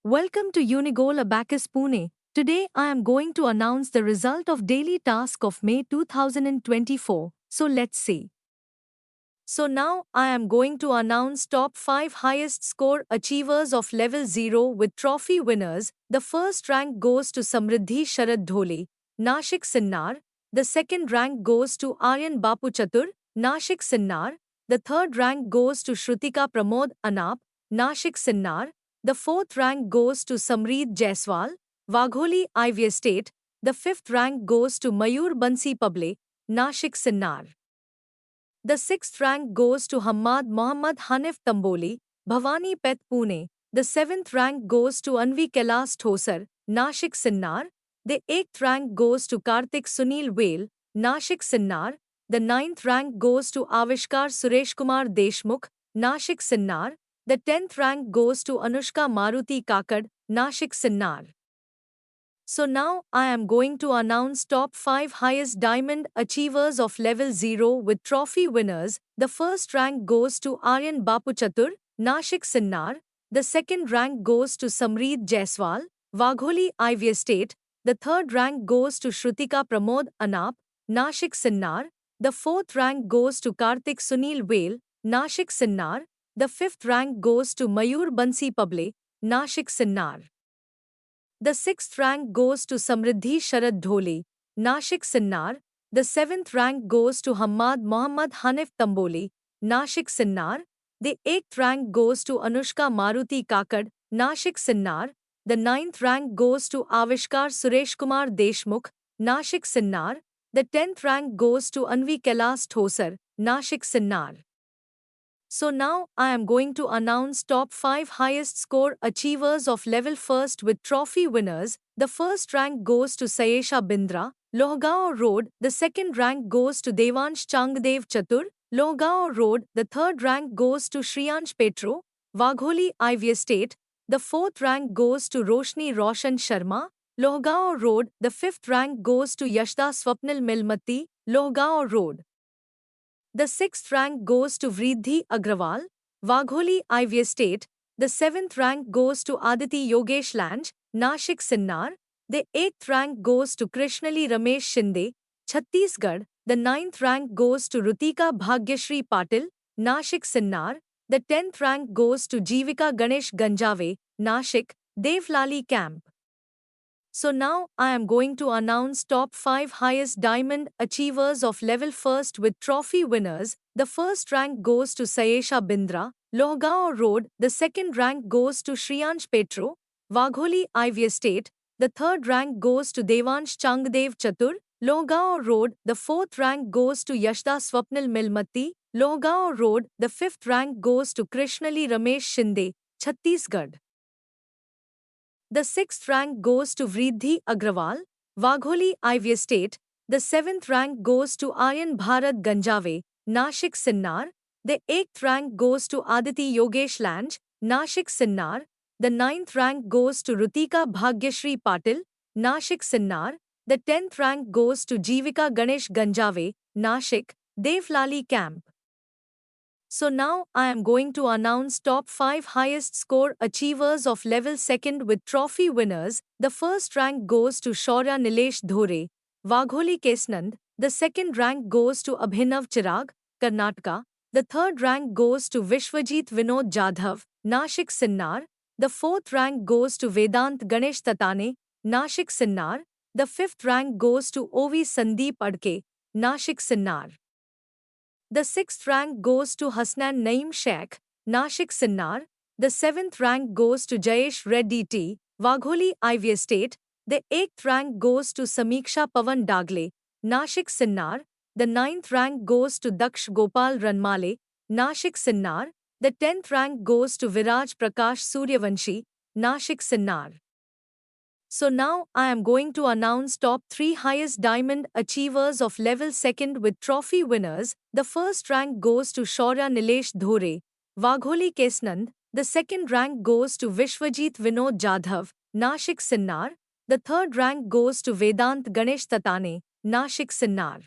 Welcome to Unigol Abacus Pune. Today I am going to announce the result of daily task of May 2024. So let's see. So now I am going to announce top 5 highest score achievers of level 0 with trophy winners. The first rank goes to Samriddhi Sharad Dhole, Nashik Sinnar. The second rank goes to Aryan Bapu Chatur, Nashik Sinnar. The third rank goes to Shrutika Pramod Anap, Nashik Sinnar. The fourth rank goes to Samreed Jaiswal, Wagholi Ivy Estate. The fifth rank goes to Mayur Bansi Pable, Nashik Sinnar. The sixth rank goes to Hammad Mohammad Hanif Tamboli, Bhavani Peth Pune. The seventh rank goes to Anvi Kailas Thosar, Nashik Sinnar. The eighth rank goes to Kartik Sunil Wale, Nashik Sinnar. The ninth rank goes to Avishkar Suresh Kumar Deshmukh, Nashik Sinnar. The tenth rank goes to Anushka Maruti Kakad, Nashik Sinnar. So now I am going to announce top 5 highest diamond achievers of level 0 with trophy winners. The first rank goes to Aryan Bapu Chatur, Nashik Sinnar. The second rank goes to Samreed Jaiswal, Wagholi Ivy Estate. The third rank goes to Shrutika Pramod Anap, Nashik Sinnar. The fourth rank goes to Kartik Sunil Wale, Nashik Sinnar. The fifth rank goes to Mayur Bansi Pable, Nashik Sinnar. The sixth rank goes to Samriddhi Sharad Dhole, Nashik Sinnar. The seventh rank goes to Hammad Mohammad Hanif Tamboli, Nashik Sinnar. The eighth rank goes to Anushka Maruti Kakad, Nashik Sinnar. The ninth rank goes to Avishkar Suresh Kumar Deshmukh, Nashik Sinnar. The tenth rank goes to Anvi Kailas Thosar, Nashik Sinnar. So now I am going to announce top 5 highest score achievers of level 1st with trophy winners. The first rank goes to Sayesha Bindra, Lohgaon Road. The second rank goes to Devansh Changdev Chatur, Lohgaon Road. The third rank goes to Shriyansh Petro, Wagholi Ivy Estate. The fourth rank goes to Roshni Roshan Sharma, Lohgaon Road. The fifth rank goes to Yashda Swapnil Milmati, Lohgaon Road. The sixth rank goes to Vriddhi Agrawal, Wagholi Ivy Estate. The seventh rank goes to Aditi Yogesh Lange, Nashik Sinnar. The eighth rank goes to Krishnali Ramesh Shinde, Chhattisgarh. The ninth rank goes to Rutika Bhagyashri Patil, Nashik Sinnar. The tenth rank goes to Jivika Ganesh Ganjave, Nashik, Devlali Camp. So now I am going to announce top 5 highest diamond achievers of level 1st with trophy winners. The first rank goes to Sayesha Bindra, Lohgaon Road. The second rank goes to Shriyansh Petro, Wagholi Ivy Estate. The third rank goes to Devansh Changdev Chatur, Lohgaon Road. The fourth rank goes to Yashda Swapnil Milmati, Lohgaon Road. The fifth rank goes to Krishnali Ramesh Shinde, Chhattisgarh. The sixth rank goes to Vriddhi Agrawal, Wagholi Ivy Estate. The seventh rank goes to Aryan Bharat Ganjave, Nashik Sinnar. The eighth rank goes to Aditi Yogesh Lange, Nashik Sinnar. The ninth rank goes to Rutika Bhagyashri Patil, Nashik Sinnar. The tenth rank goes to Jivika Ganesh Ganjave, Nashik, Devlali Camp. So now I am going to announce top 5 highest score achievers of level 2nd with trophy winners. The first rank goes to Shaurya Nilesh Dhore, Wagholi Kesnand. The second rank goes to Abhinav Chirag, Karnataka. The third rank goes to Vishwajit Vinod Jadhav, Nashik Sinnar. The fourth rank goes to Vedant Ganesh Tatane, Nashik Sinnar. The fifth rank goes to Ovi Sandeep Adke, Nashik Sinnar. The sixth rank goes to Hasnan Naeem Sheikh, Nashik Sinnar. The seventh rank goes to Jayesh Reddy T, Wagholi Ivy Estate. The eighth rank goes to Samiksha Pavan Dagle, Nashik Sinnar. The ninth rank goes to Daksh Gopal Ranmale, Nashik Sinnar. The tenth rank goes to Viraj Prakash Suryavanshi, Nashik Sinnar. So now I am going to announce top 3 highest diamond achievers of level 2nd with trophy winners. The first rank goes to Shaurya Nilesh Dhore, Wagholi Kesnand. The second rank goes to Vishwajit Vinod Jadhav, Nashik Sinnar. The third rank goes to Vedant Ganesh Tatane, Nashik Sinnar.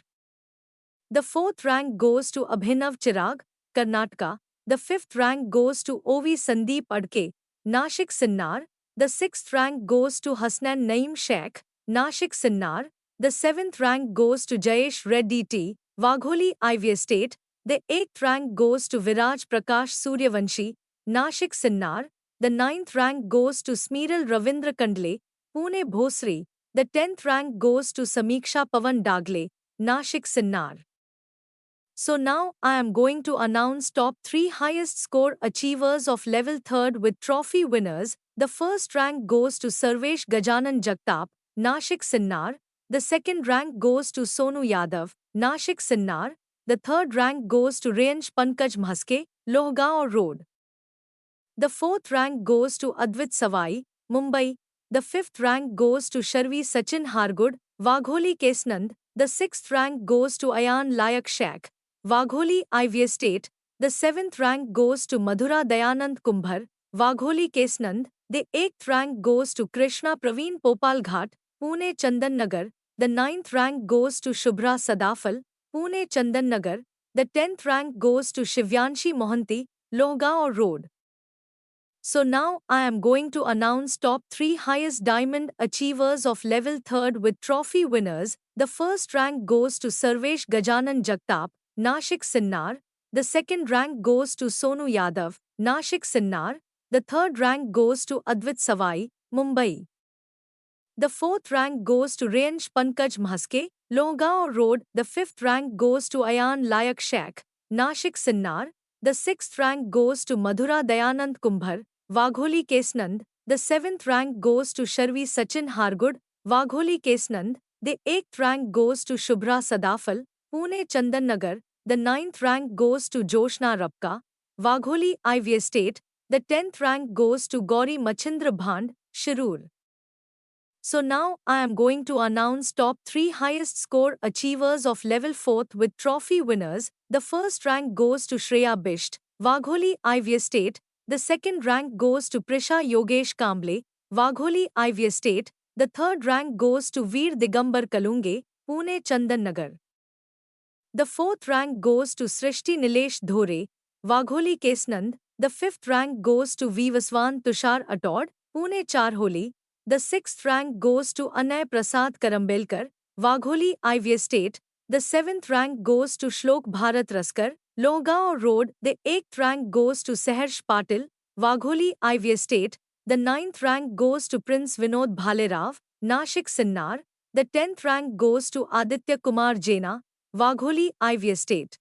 The fourth rank goes to Abhinav Chirag, Karnataka. The fifth rank goes to Ovi Sandeep Adke, Nashik Sinnar. The 6th rank goes to Hasnan Naeem Sheikh, Nashik Sinnar. The 7th rank goes to Jayesh Reddy T, Wagholi IV Estate. The 8th rank goes to Viraj Prakash Suryavanshi, Nashik Sinnar. The 9th rank goes to Smeeral Ravindra Kandle, Pune Bhosri. The 10th rank goes to Samiksha Pavan Dagle, Nashik Sinnar. So now I am going to announce top 3 highest score achievers of level 3rd with trophy winners. The first rank goes to Sarvesh Gajanan Jagtap, Nashik Sinnar. The second rank goes to Sonu Yadav, Nashik Sinnar. The third rank goes to Rayansh Pankaj Mhaske, Lohgaon Road. The fourth rank goes to Advit Savai, Mumbai. The fifth rank goes to Sharvi Sachin Hargud, Wagholi Kesnand. The sixth rank goes to Ayan Layak Sheikh, Wagholi IV Estate. The seventh rank goes to Madhura Dayanand Kumbhar, Wagholi Kesnand. The eighth rank goes to Krishna Praveen Popal Ghat, Pune Chandan Nagar. The ninth rank goes to Shubhra Sadafal, Pune Chandan Nagar. The 10th rank goes to Shivyanshi Mohanty, Lohgaon Road. So now I am going to announce top 3 highest diamond achievers of level 3rd with trophy winners. The first rank goes to Sarvesh Gajanan Jagtap, Nashik Sinnar. The second rank goes to Sonu Yadav, Nashik Sinnar. The third rank goes to Advit Savai, Mumbai. The fourth rank goes to Rayansh Pankaj Mhaske, Lohgaon Road. The fifth rank goes to Ayan Layak Sheikh, Nashik Sinnar. The sixth rank goes to Madhura Dayanand Kumbhar, Wagholi Kesnand. The seventh rank goes to Sharvi Sachin Hargud, Wagholi Kesnand. The eighth rank goes to Shubhra Sadafal, Pune Chandan Nagar. The ninth rank goes to Joshna Rapka, Wagholi IV Estate. The 10th rank goes to Gauri Machindra Bhand, Shirur. So now I am going to announce top 3 highest score achievers of level 4th with trophy winners. The first rank goes to Shreya Bisht, Wagholi IV Estate. The second rank goes to Prisha Yogesh Kamble, Wagholi IV Estate. The third rank goes to Veer Digambar Kalunge, Pune Chandan Nagar. The fourth rank goes to Srishti Nilesh Dhore, Wagholi Kesnand. The fifth rank goes to Vivaswan Tushar Atod, Pune Charholi. The sixth rank goes to Anay Prasad Karambelkar, Wagholi IV Estate. The seventh rank goes to Shlok Bharat Raskar, Lohgaon Road. The eighth rank goes to Saharsh Patil, Wagholi IV Estate. The ninth rank goes to Prince Vinod Bhalerav, Nashik Sinnar. The 10th rank goes to Aditya Kumar Jaina, Wagholi IV Estate.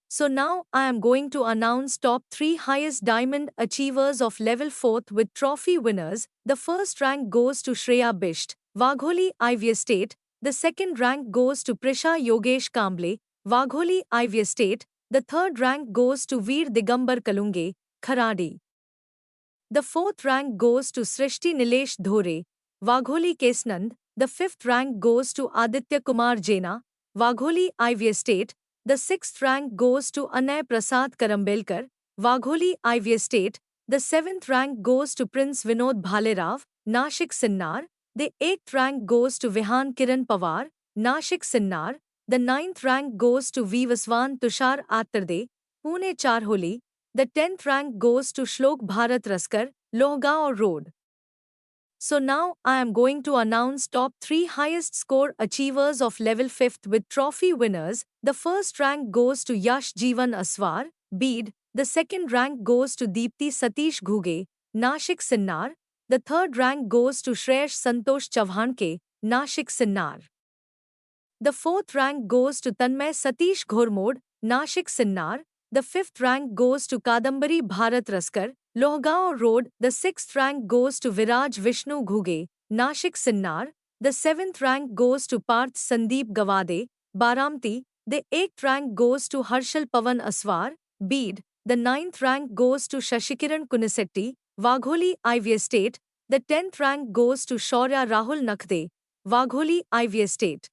So now I am going to announce top 3 highest diamond achievers of level 4th with trophy winners. The first rank goes to Shreya Bisht, Wagholi IV Estate. The second rank goes to Prisha Yogesh Kamble, Wagholi IV Estate. The third rank goes to Veer Digambar Kalunge, Kharadi. The fourth rank goes to Srishti Nilesh Dhore, Wagholi Kesnand. The fifth rank goes to Aditya Kumar Jaina, Wagholi IV Estate. The sixth rank goes to Anay Prasad Karambelkar, Wagholi IV Estate. The seventh rank goes to Prince Vinod Bhalerav, Nashik Sinnar. The eighth rank goes to Vihan Kiran Pawar, Nashik Sinnar. The ninth rank goes to Vivaswan Tushar Attarde, Pune Charholi. The 10th rank goes to Shlok Bharat Raskar, Lohgaon Road. So now I am going to announce top 3 highest score achievers of level 5th with trophy winners. The first rank goes to Yash Jeevan Aswar, Beed. The second rank goes to Deepti Satish Ghuge, Nashik Sinnar. The third rank goes to Shreyash Santosh Chavhanke, Nashik Sinnar. The fourth rank goes to Tanmay Satish Ghormod, Nashik Sinnar. The fifth rank goes to Kadambari Bharat Raskar, Lohgaon Road. The sixth rank goes to Viraj Vishnu Ghuge, Nashik Sinnar. The seventh rank goes to Parth Sandeep Gawade, Baramti. The eighth rank goes to Harshal Pavan Aswar, Beed. The ninth rank goes to Shashikiran Kunisetti, Wagholi IV Estate. The 10th rank goes to Shaurya Rahul Nakhde, Wagholi IV Estate.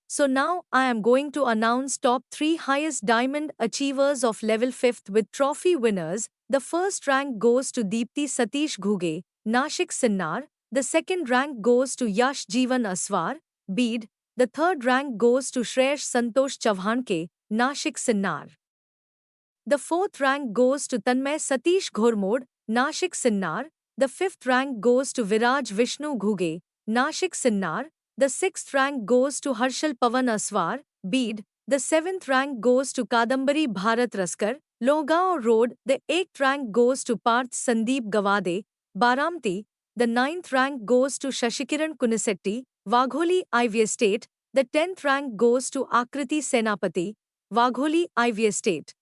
So now I am going to announce top 3 highest diamond achievers of level 5th with trophy winners. The first rank goes to Deepti Satish Ghuge, Nashik Sinnar. The second rank goes to Yash Jeevan Aswar, Beed. The third rank goes to Shreyash Santosh Chavhanke, Nashik Sinnar. The fourth rank goes to Tanmay Satish Ghormod, Nashik Sinnar. The 5th rank goes to Viraj Vishnu Ghuge, Nashik Sinnar. The 6th rank goes to Harshal Pavan Aswar, Beed. The 7th rank goes to Kadambari Bharat Raskar, Lohgaon Road. The 8th rank goes to Parth Sandeep Gawade, Baramti. The 9th rank goes to Shashikiran Kunisetti, Wagholi Ivy Estate. The 10th rank goes to Akriti Senapati, Wagholi Ivy Estate.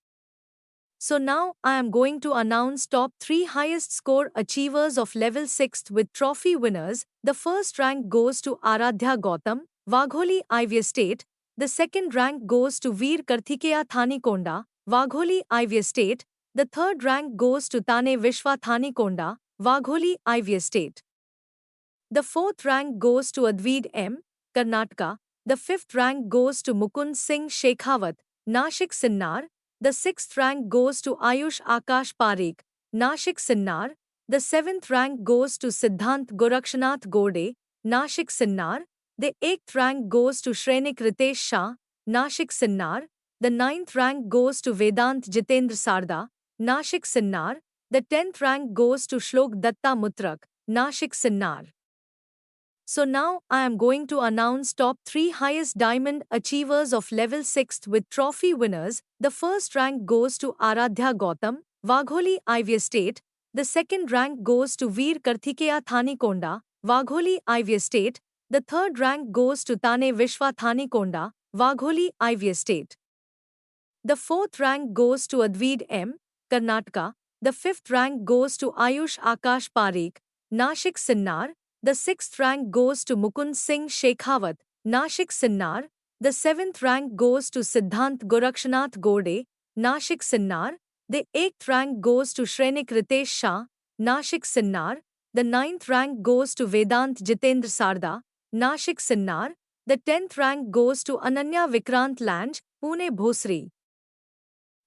So now I am going to announce top 3 highest score achievers of level 6th with trophy winners. The first rank goes to Aradhya Gautam, Wagholi Ivy Estate. The second rank goes to Veer Karthikeya Thanikonda, Wagholi Ivy Estate. The third rank goes to Tane Vishwa Thanikonda, Wagholi Ivy Estate. The fourth rank goes to Advid M, Karnataka. The fifth rank goes to Mukund Singh Shekhawat, Nashik Sinnar. The sixth rank goes to Ayush Akash Parikh, Nashik Sinnar. The seventh rank goes to Siddhant Gorakshanath Gode, Nashik Sinnar. The eighth rank goes to Shrenik Ritesh Shah, Nashik Sinnar. The ninth rank goes to Vedant Jitendra Sarda, Nashik Sinnar. The 10th rank goes to Shlok Datta Mutrak, Nashik Sinnar. So now I am going to announce top 3 highest diamond achievers of level 6th with trophy winners. The first rank goes to Aradhya Gautam, Wagholi Ivy Estate. The second rank goes to Veer Karthikeya Thanikonda, Wagholi Ivy Estate. The third rank goes to Tane Vishwa Thanikonda, Wagholi Ivy Estate. The fourth rank goes to Advid M, Karnataka. The fifth rank goes to Ayush Akash Parikh, Nashik Sinnar. The sixth rank goes to Mukund Singh Shekhawat, Nashik Sinnar. The seventh rank goes to Siddhant Gorakshanath Gode, Nashik Sinnar. The eighth rank goes to Shrenik Ritesh Shah, Nashik Sinnar. The ninth rank goes to Vedant Jitendra Sarda, Nashik Sinnar. The 10th rank goes to Ananya Vikrant Lange, Pune Bhosri.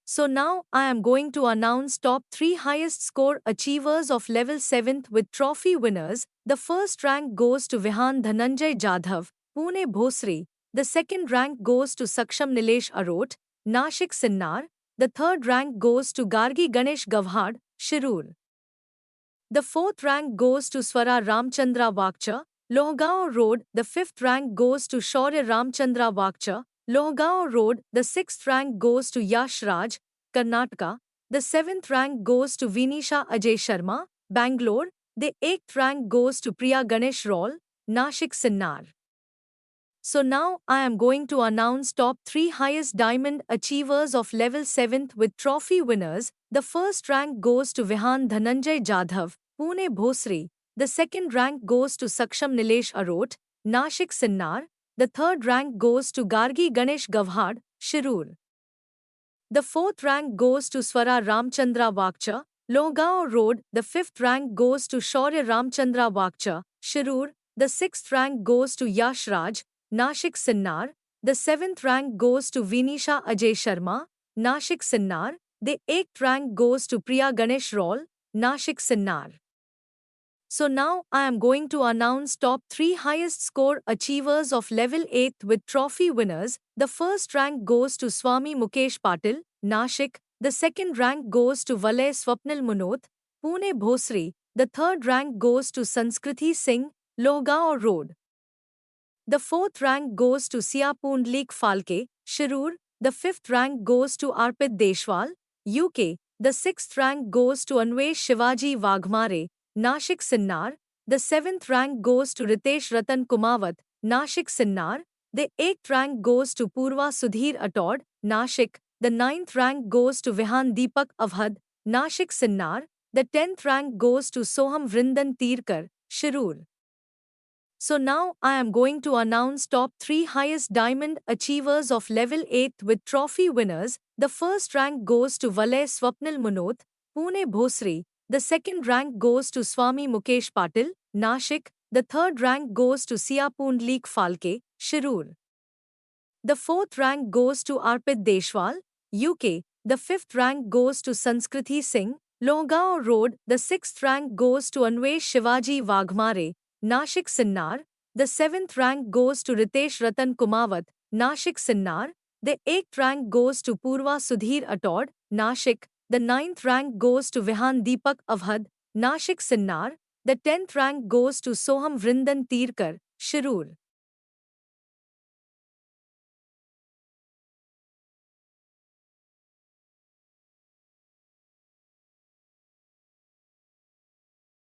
So now I am going to announce top 3 highest score achievers of level 7th with trophy winners. The first rank goes to Vihan Dhananjay Jadhav, Pune Bhosri. The second rank goes to Saksham Nilesh Arot, Nashik Sinnar. The third rank goes to Gargi Ganesh Gavhad, Shirur. The fourth rank goes to Swara Ramchandra Vakcha, Lohgaon Road. The fifth rank goes to Shaurya Ramchandra Vakcha, Lohgaon Road. The sixth rank goes to Yash Raj, Karnataka. The seventh rank goes to Vinisha Ajay Sharma, Bangalore. The eighth rank goes to Priya Ganesh Raul, Nashik Sinnar. So now I am going to announce top 3 highest diamond achievers of level 7th with trophy winners. The first rank goes to Vihan Dhananjay Jadhav, Pune Bhosri. The second rank goes to Saksham Nilesh Arot, Nashik Sinnar. The third rank goes to Gargi Ganesh Gavhad, Shirur. The fourth rank goes to Swara Ramchandra Vakcha, Lohgaon Road. The fifth rank goes to Shaurya Ramchandra Vakcha, Shirur. The sixth rank goes to Yash Raj, Nashik Sinnar. The seventh rank goes to Vinisha Ajay Sharma, Nashik Sinnar. The eighth rank goes to Priya Ganesh Raul, Nashik Sinnar. So now I am going to announce top 3 highest score achievers of level 8th with trophy winners. The first rank goes to Swami Mukesh Patil, Nashik. The second rank goes to Valay Swapnil Munoth, Pune Bhosri. The third rank goes to Sanskriti Singh, Lohgaon Road. The fourth rank goes to Sia Pundlik Falke, Shirur. The fifth rank goes to Arpit Deshwal, UK. The sixth rank goes to Anvesh Shivaji Waghmare, Nashik Sinnar. The seventh rank goes to Ritesh Ratan Kumawat, Nashik Sinnar. The eighth rank goes to Purva Sudhir Atod, Nashik. The ninth rank goes to Vihan Deepak Avhad, Nashik Sinnar. The 10th rank goes to Soham Vrindan Tirkar, Shirur. So now I am going to announce top 3 highest diamond achievers of level 8th with trophy winners. The first rank goes to Valay Swapnil Munoth, Pune Bhosri. The second rank goes to Swami Mukesh Patil, Nashik. The third rank goes to Sia Pundlik Falke, Shirur. The fourth rank goes to Arpit Deshwal, UK. The fifth rank goes to Sanskriti Singh, Lohgaon Road. The sixth rank goes to Anvesh Shivaji Waghmare, Nashik Sinnar. The seventh rank goes to Ritesh Ratan Kumawat, Nashik Sinnar. The eighth rank goes to Purva Sudhir Atod, Nashik. The ninth rank goes to Vihan Deepak Avhad, Nashik Sinnar. The 10th rank goes to Soham Vrindan Tirkar, Shirur.